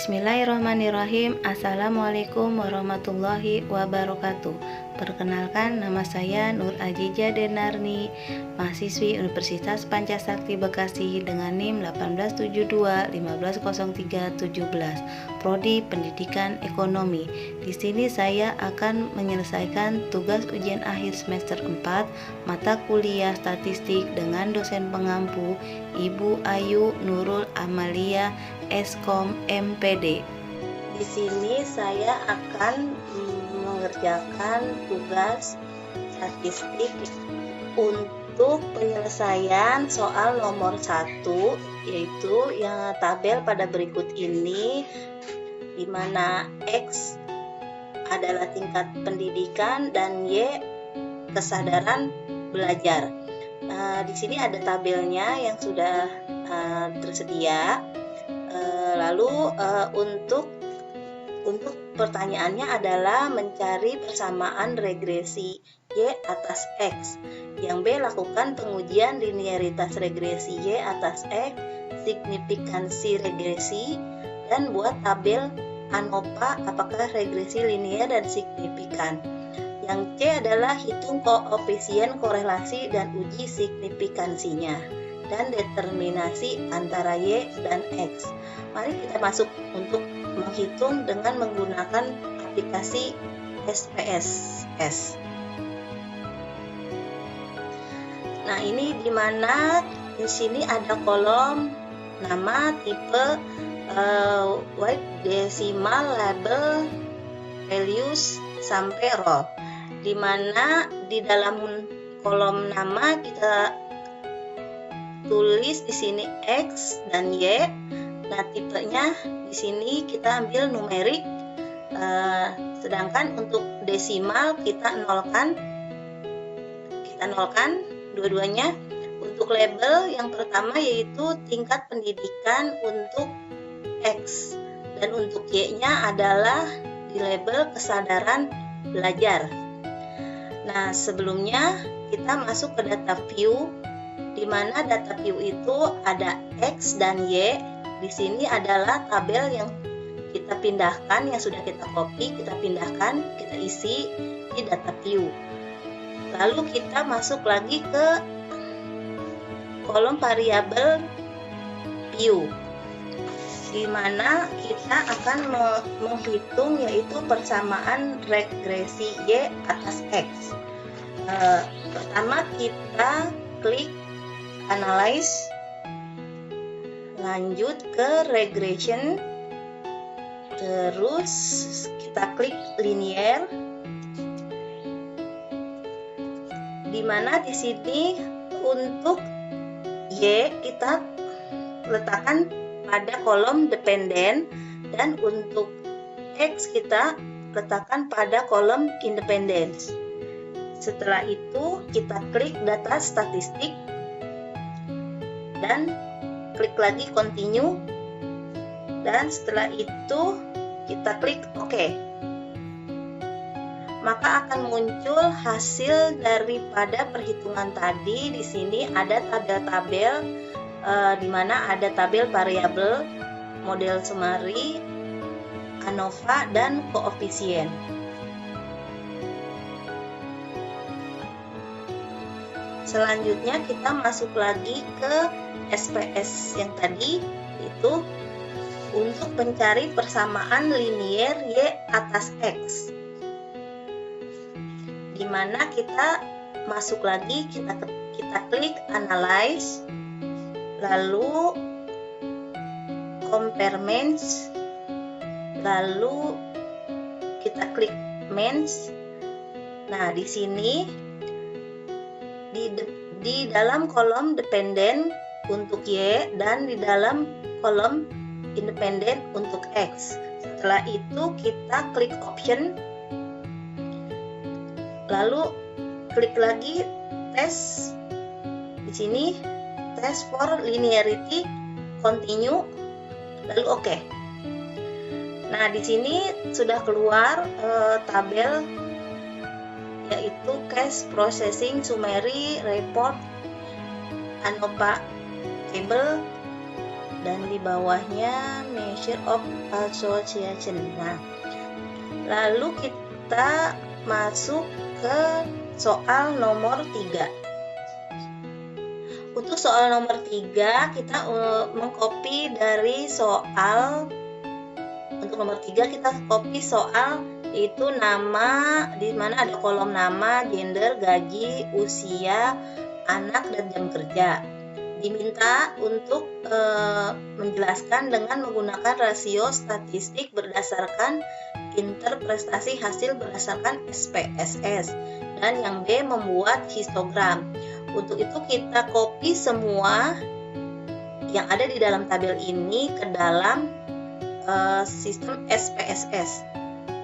Bismillahirrahmanirrahim. Assalamualaikum warahmatullahi wabarakatuh. Perkenalkan, nama saya Nur Ajija Denarni, mahasiswi Universitas Pancasakti Bekasi dengan NIM 1872-1503-17, Prodi Pendidikan Ekonomi. Di sini saya akan menyelesaikan tugas ujian akhir semester 4 mata kuliah statistik dengan dosen pengampu Ibu Ayu Nurul Amalia Eskom MPD. Di sini saya akan mengerjakan tugas statistik untuk penyelesaian soal nomor 1, yaitu yang tabel pada berikut ini, di mana X adalah tingkat pendidikan dan Y kesadaran belajar. Di sini ada tabelnya yang sudah tersedia. Lalu untuk pertanyaannya adalah mencari persamaan regresi Y atas X. Yang B, lakukan pengujian linearitas regresi Y atas X, signifikansi regresi, dan buat tabel ANOVA apakah regresi linear dan signifikan. Yang C adalah hitung koefisien korelasi dan uji signifikansinya, dan determinasi antara Y dan X. Mari kita masuk untuk menghitung dengan menggunakan aplikasi SPSS. Nah, ini di mana di sini ada kolom nama, tipe, weight, decimal, label, values, sampai row. Di mana di dalam kolom nama kita tulis di sini X dan Y. Nah, tipenya di sini kita ambil numerik, sedangkan untuk desimal kita nolkan dua-duanya. Untuk label yang pertama yaitu tingkat pendidikan untuk X, dan untuk Y-nya adalah di label kesadaran belajar. Nah, sebelumnya kita masuk ke data view, di mana data view itu ada X dan Y. Di sini adalah tabel yang kita pindahkan, yang sudah kita copy, kita pindahkan, kita isi di data view. Lalu kita masuk lagi ke kolom variabel view, di mana kita akan menghitung yaitu persamaan regresi Y atas X. Pertama kita klik analyze, lanjut ke regression, terus kita klik linear, di mana di sini untuk Y kita letakkan pada kolom dependen, dan untuk X kita letakkan pada kolom independence. Setelah itu kita klik data statistik dan klik lagi continue, dan setelah itu kita klik OK. Maka akan muncul hasil daripada perhitungan tadi. Di sini ada tabel-tabel, di mana ada tabel variabel, model summary, ANOVA, dan koefisien. Selanjutnya kita masuk lagi ke SPS yang tadi, itu untuk mencari persamaan linier Y atas X, di mana kita masuk lagi, kita klik analyze, lalu compare means, lalu kita klik means. Nah, di sini di dalam kolom dependen untuk Y dan di dalam kolom independen untuk X. Setelah itu kita klik option, lalu klik lagi tes. Di sini test for linearity, continue, lalu OK. Nah, di sini sudah keluar tabel, yaitu cache processing summary report ANOVA table, dan di bawahnya measure of association. Nah, lalu kita masuk ke soal nomor 3. Untuk soal nomor 3 kita mengcopy dari soal. Untuk nomor 3 kita copy soal yaitu nama, di mana ada kolom nama, gender, gaji, usia, anak, dan jam kerja. Diminta untuk menjelaskan dengan menggunakan rasio statistik berdasarkan interpretasi hasil berdasarkan SPSS, dan yang B membuat histogram. Untuk itu kita copy semua yang ada di dalam tabel ini ke dalam sistem SPSS.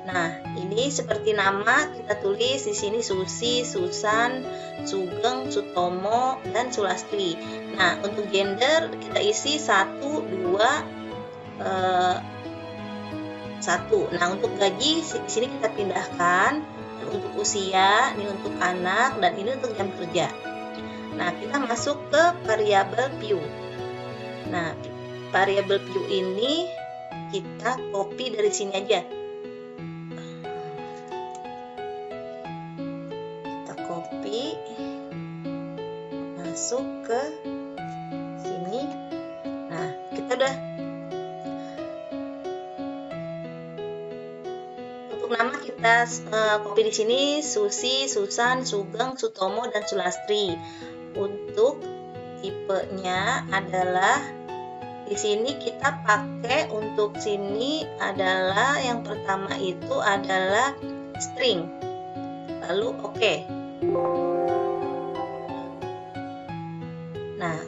Nah, ini seperti nama kita tulis di sini Susi, Susan, Sugeng, Sutomo, dan Sulastri. Nah, untuk gender kita isi 1, 2, 1. Nah, untuk gaji di sini kita pindahkan. Dan untuk usia, ini untuk anak, dan ini untuk jam kerja. Nah, kita masuk ke variabel view. Nah, variabel view ini kita copy dari sini aja. Kita copy, masuk ke sini. Nah, kita udah. Untuk nama kita copy di sini Susi, Susan, Sugeng, Sutomo, dan Sulastri. Untuk tipenya adalah di sini kita pakai, untuk sini adalah yang pertama itu adalah string. Lalu oke. Nah,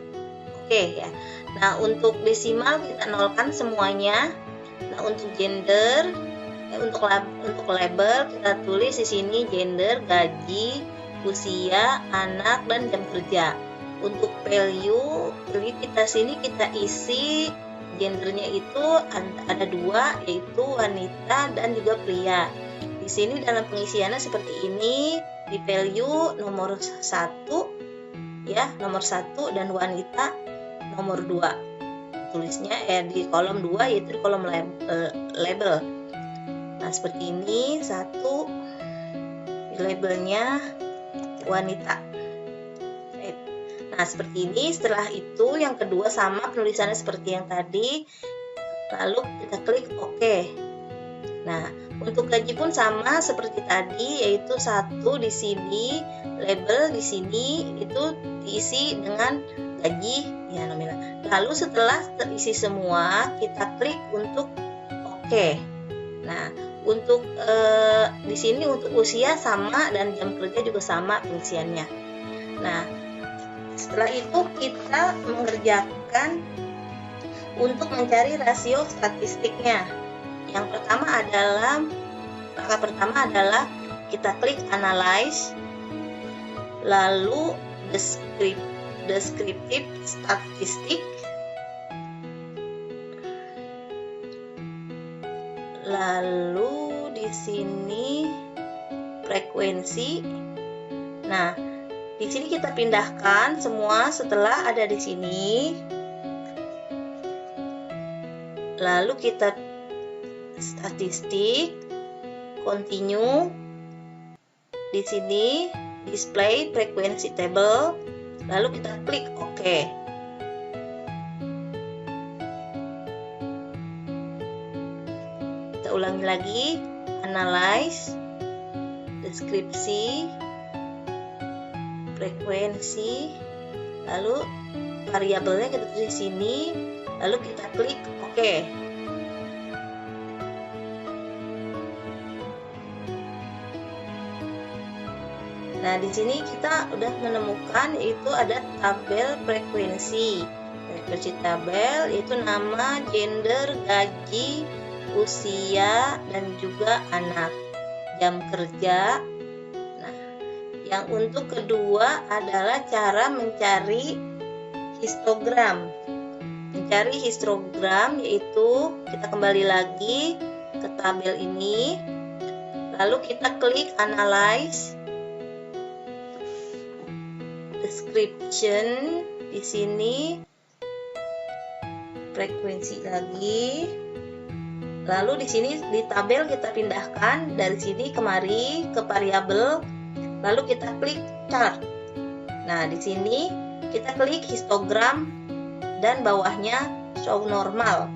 oke ya. Nah, untuk desimal kita nolkan semuanya. Nah, untuk gender, untuk label kita tulis di sini gender, gaji, usia, anak, dan jam kerja. Untuk value kita sini kita isi gendernya itu ada 2, yaitu wanita dan juga pria. Di sini dalam pengisiannya seperti ini. Di value nomor 1 ya, nomor 1, dan wanita nomor 2. Tulisnya di kolom 2, yaitu di kolom label. Nah, seperti ini. 1 di labelnya wanita. Nah, seperti ini. Setelah itu yang kedua sama penulisannya seperti yang tadi. Lalu kita klik OK. Nah, untuk gaji pun sama seperti tadi, yaitu 1 di sini, label di sini itu diisi dengan gaji ya nominal. Lalu setelah terisi semua, kita klik untuk OK. Nah, untuk di sini untuk usia sama dan jam kerja juga sama pengisiannya. Nah, setelah itu kita mengerjakan untuk mencari rasio statistiknya. Yang pertama adalah, langkah pertama adalah kita klik analyze, lalu descriptive statistik, lalu di sini frekuensi. Nah, di sini kita pindahkan semua setelah ada di sini. Lalu kita statistik, continue. Di sini display frekuensi table. Lalu kita klik OK. Kita ulangi lagi, analyze, deskripsi, frekuensi, lalu variabelnya kita tulis di sini, lalu kita klik OK. Nah, di sini kita udah menemukan yaitu ada tabel frekuensi. Frekuensi tabel yaitu nama, gender, gaji, usia, dan juga anak, jam kerja. Nah, yang untuk kedua adalah cara mencari histogram. Mencari histogram yaitu kita kembali lagi ke tabel ini, lalu kita klik analyze, description di sini, frekuensi lagi. Lalu di sini di tabel kita pindahkan dari sini kemari ke variabel, lalu kita klik chart. Nah, di sini kita klik histogram dan bawahnya show normal,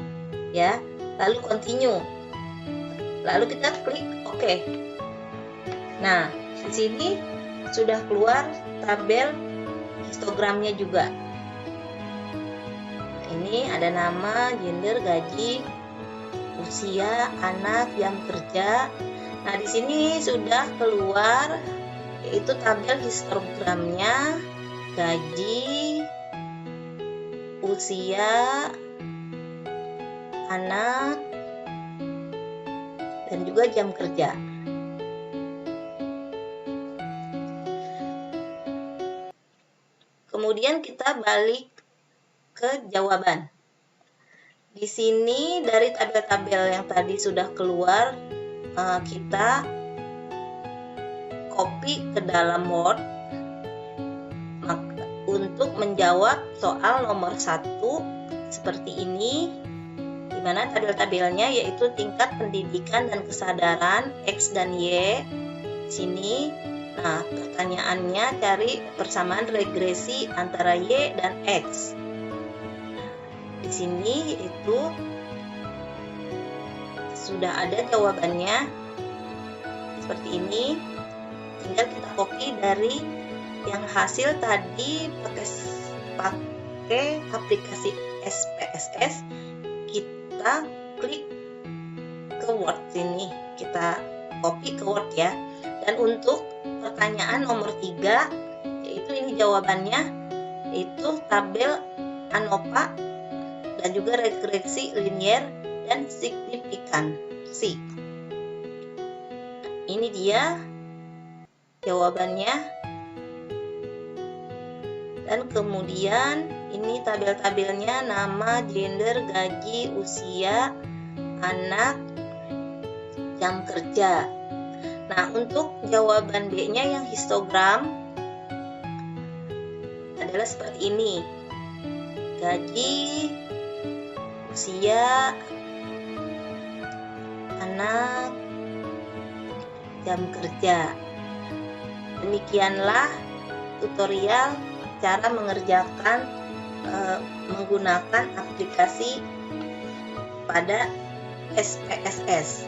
ya. Lalu continue. Lalu kita klik OK. Nah, di sini sudah keluar tabel histogramnya juga. Ini ada nama, gender, gaji, usia, anak, jam kerja. Nah, di sini sudah keluar yaitu tabel histogramnya, gaji, usia, anak, dan juga jam kerja. Kemudian kita balik ke jawaban. Di sini dari tabel-tabel yang tadi sudah keluar, kita copy ke dalam Word untuk menjawab soal nomor 1 seperti ini, di mana tabel-tabelnya yaitu tingkat pendidikan dan kesadaran X dan Y. Di sini, nah pertanyaannya cari persamaan regresi antara Y dan X. Di sini itu sudah ada jawabannya seperti ini. Tinggal kita copy dari yang hasil tadi pakai aplikasi SPSS. Kita klik ke Word sini, kita copy ke Word ya. Dan untuk pertanyaan nomor 3, yaitu ini jawabannya, yaitu tabel ANOVA dan juga regresi linier dan signifikansi. Ini dia jawabannya. Dan kemudian ini tabel-tabelnya, nama, gender, gaji, usia, anak, jam kerja. Nah, untuk jawaban B-nya yang histogram adalah seperti ini. Gaji, usia, anak, jam kerja. Demikianlah tutorial cara mengerjakan menggunakan aplikasi pada SPSS.